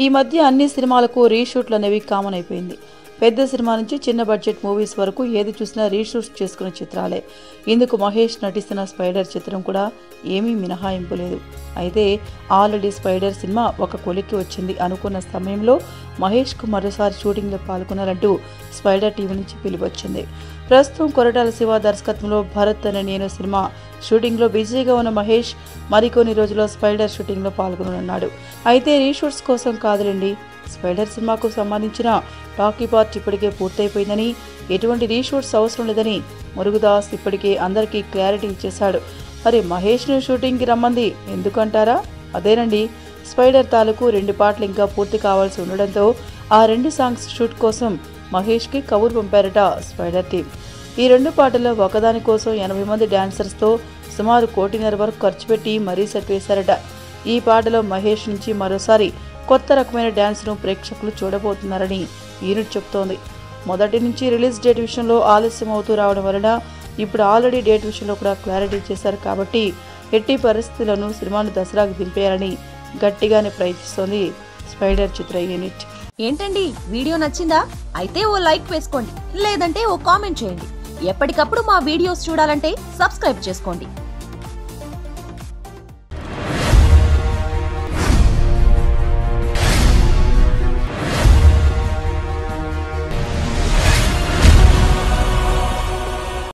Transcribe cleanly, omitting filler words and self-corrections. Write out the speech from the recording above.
ఈ మధ్య అన్ని సినిమాలకు రీషూట్లు అనేవి కామన్ అయిపోయింది. పెద్ద సినిమా నుంచి చిన్న బడ్జెట్ మూవీస్ వరకు ఏది చూసినా రీషూట్స్ చేసుకునే చిత్రాలే. ఇందుకు మహేష్ నటిస్తున్న స్పైడర్ చిత్రం కూడా ఏమీ మినహాయింపు లేదు. అయితే ఆల్రెడీ స్పైడర్ సినిమా ఒక కొలిక్కి వచ్చింది అనుకున్న సమయంలో మహేష్కు మరోసారి షూటింగ్లో పాల్గొనాలంటూ స్పైడర్ టీవీ నుంచి పిలువొచ్చింది. ప్రస్తుతం కొరటాల శివ దర్శకత్వంలో భరత్ అనే నేను సినిమా షూటింగ్లో బిజీగా ఉన్న మహేష్ మరికొన్ని రోజుల్లో స్పైడర్ షూటింగ్లో పాల్గొననున్నాడు. అయితే రీషూట్స్ కోసం కాదులేండి, స్పైడర్ సినిమాకు సంబంధించిన టాకీ పార్ట్ ఇప్పటికే పూర్తయిపోయిందని, ఎటువంటి రీషూట్స్ అవసరం లేదని మురుగదాస్ ఇప్పటికే అందరికీ క్లారిటీ ఇచ్చేశాడు. మరి మహేష్ను షూటింగ్కి రమ్మంది ఎందుకంటారా? అదేనండి, స్పైడర్ తాలూకు 2 పాటలు ఇంకా పూర్తి కావాల్సి ఉండడంతో ఆ 2 సాంగ్స్ షూట్ కోసం మహేష్కి కబురు పంపారట స్పైడర్ టీం. ఈ 2 పాటల్లో ఒకదాని కోసం 80 మంది డాన్సర్స్తో సుమారు 1.5 కోటి వరకు ఖర్చు పెట్టి మరీ సెట్ వేశారట. ఈ పాటలో మహేష్ నుంచి మరోసారి కొత్త రకమైన డ్యాన్స్ను ప్రేక్షకులు చూడబోతున్నారని యూనిట్ చెబుతోంది. మొదటి నుంచి రిలీజ్ డేట్ విషయంలో ఆలస్యం అవుతూ రావడం వలన ఇప్పుడు ఆల్రెడీ డేట్ విషయంలో కూడా క్లారిటీ ఇచ్చేశారు. కాబట్టి ఎట్టి పరిస్థితులను సినిమాను దసరాకు దింపేయాలని గట్టిగానే ప్రయత్నిస్తోంది స్పైడర్ చిత్ర యూనిట్. ఏంటండి, వీడియో నచ్చిందా? అయితే ఓ లైక్ వేసుకోండి, లేదంటే ఓ కామెంట్ చేయండి. ఎప్పటికప్పుడు మా వీడియోస్ చూడాలంటే సబ్స్క్రైబ్ చేసుకోండి.